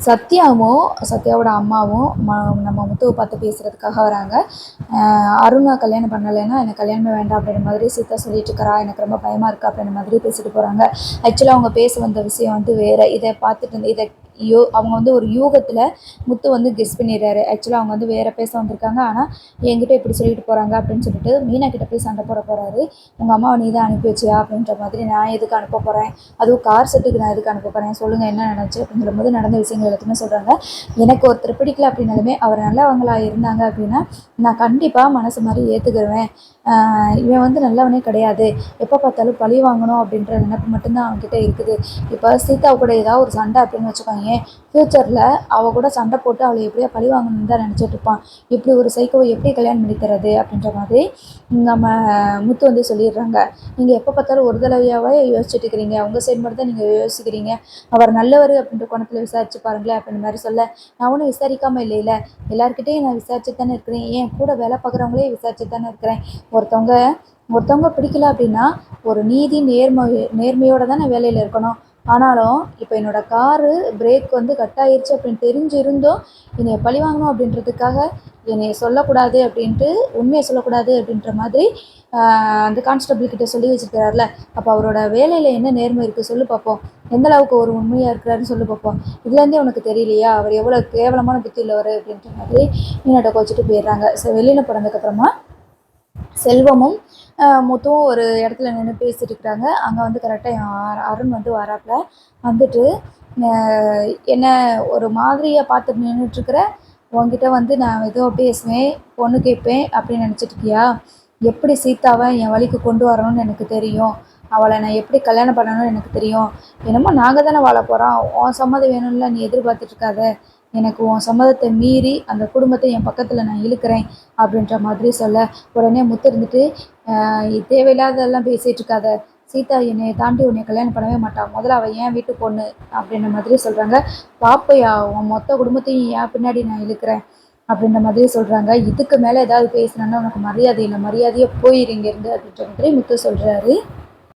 சத்யாவோட அம்மாவும் நம்ம முத்துவை பார்த்து பேசுகிறதுக்காக வராங்க. அருணை கல்யாணம் பண்ணலைன்னா எனக்கு கல்யாணமே வேண்டாம் அப்படின்ற மாதிரி சீதா சொல்லிட்டு இருக்கிறா. எனக்கு ரொம்ப பயமாக இருக்குது அப்படின்ற மாதிரி பேசிட்டு போகிறாங்க. ஆக்சுவலாக அவங்க பேச வந்த விஷயம் வந்து வேறு. இதை பார்த்துட்டு இதை அவங்க வந்து ஒரு யூகத்தில் முத்து வந்து கெஸ் பண்ணிடுறாரு. ஆக்சுவலாக அவங்க வந்து வேறு பேச வந்திருக்காங்க. ஆனால் என்கிட்ட இப்படி சொல்லிட்டு போகிறாங்க அப்படின்னு சொல்லிட்டு மீனா கிட்ட போய் சண்டை போட போகிறாரு. உங்கள் அம்மாவை நீ தான் அனுப்பி வச்சியா அப்படின்ற மாதிரி. நான் எதுக்கு அனுப்ப போகிறேன், அதுவும் கார் செட்டுக்கு நான் எதுக்கு அனுப்ப போகிறேன், சொல்லுங்கள் என்ன நடந்துச்சு அப்படின்னு சொல்லும்போது நடந்த விஷயங்கள் எல்லாத்தையுமே சொல்கிறாங்க. எனக்கு ஒருத்தர் பிடிக்கல அப்படின்னாலுமே அவர் நல்லவங்களா இருந்தாங்க அப்படின்னா நான் கண்டிப்பாக மனசு மாதிரி ஏற்றுக்குருவேன். இவன் வந்து நல்லவனே கிடையாது, எப்போ பார்த்தாலும் பழி வாங்கணும் அப்படின்ற நினைப்பு மட்டும்தான் அவன்கிட்ட இருக்குது. இப்போ சீதா கூட ஏதாவது ஒரு சண்டை அப்படின்னு வச்சுக்கோங்க, ஃப்யூச்சரில் அவள் கூட சண்டை போட்டு அவளை எப்படியா பழி வாங்கணும்னு தான் நினச்சிட்டு இருப்பான். இப்படி ஒரு சைக்கோவை எப்படி கல்யாணம் பண்ணி தர்றது அப்படின்ற மாதிரி நம்ம முத்து வந்து சொல்லிடுறாங்க. நீங்கள் எப்போ பார்த்தாலும் ஒரு தடவையாவே யோசிச்சுட்டு இருக்கிறீங்க, உங்கள் சைடு மட்டும் தான் நீங்கள் யோசிக்கிறீங்க, அவர் நல்லவர் அப்படின்ற கோணத்தில் விசாரிச்சு பாருங்களேன் அப்படின்ற மாதிரி சொல்ல, நான் ஒன்றும் விசாரிக்காமல் இல்லைல்ல, எல்லாருக்கிட்டையும் நான் விசாரிச்சு தானே இருக்கிறேன், ஏன் கூட வேலை பார்க்குறவங்களே விசாரிச்சு தானே இருக்கிறேன். ஒருத்தவங்க பிடிக்கல அப்படின்னா ஒரு நீதி நேர்மையோட தானே வேலையில் இருக்கணும். ஆனாலும் இப்போ என்னோடய காரு பிரேக் வந்து கட் ஆயிடுச்சு அப்படின்னு தெரிஞ்சிருந்தும் என்னை பழி வாங்கணும் அப்படின்றதுக்காக என்னை சொல்லக்கூடாது அப்படின்ட்டு, உண்மையை சொல்லக்கூடாது அப்படின்ற மாதிரி அந்த கான்ஸ்டபிள் கிட்ட சொல்லி வச்சுருக்கிறாருல. அப்போ அவரோட வேலையில் என்ன நேர்மை இருக்குது சொல்லு பார்ப்போம், எந்த அளவுக்கு ஒரு உண்மையாக இருக்கிறாருன்னு சொல்லு பார்ப்போம். இதுலேருந்தே உனக்கு தெரியலையா அவர் எவ்வளோ கேவலமான புத்தி உள்ளவர் அப்படின்ற மாதிரி மீனாட்ட கோச்சிட்டு போயிடுறாங்க. ஸோ வெளியில் போனதுக்கப்புறமா செல்வமும் முத்துவும் ஒரு இடத்துல நின்று பேசிட்டு இருக்கிறாங்க. அங்கே வந்து கரெக்டாக அருண் வந்து வராப்புல. வந்துட்டு என்ன ஒரு மாதிரியாக பார்த்துட்டு நின்றுட்டுருக்குற, உன்கிட்ட வந்து நான் ஏதோ பேசுவேன், பொண்ணு கேட்பேன் அப்படின்னு நினச்சிட்ருக்கியா, எப்படி சீதாவை என் வழிக்கு கொண்டு வரணும்னு எனக்கு தெரியும், அவளை நான் எப்படி கல்யாணம் பண்ணணும்னு எனக்கு தெரியும், என்னமோ நாங்கள் தானே வாழ போகிறோம், உன் சம்மதம் வேணும்ல நீ எதிர்பார்த்துட்ருக்காத, எனக்கு உன் சம்மதத்தை மீறி அந்த குடும்பத்தை என் பக்கத்தில் நான் இழுக்கிறேன் அப்படின்ற மாதிரி சொல்ல, உடனே முத்து இருந்துட்டு தேவையில்லாததெல்லாம் பேசிகிட்டு இருக்காத, சீதா என்னை தாண்டி உன்னை கல்யாணம் பண்ணவே மாட்டான், முதல்ல அவள் ஏன் வீட்டு பொண்ணு அப்படின்ற மாதிரி சொல்கிறாங்க. பாப்பையா உன் மொத்த குடும்பத்தையும் ஏன் பின்னாடி நான் இழுக்கிறேன் அப்படின்ற மாதிரி சொல்கிறாங்க. இதுக்கு மேலே ஏதாவது பேசுனேன்னா உனக்கு மரியாதை இல்லை, மரியாதையாக போயிரு இங்கேருந்து அப்படின்ற மாதிரி முத்து சொல்கிறாரு.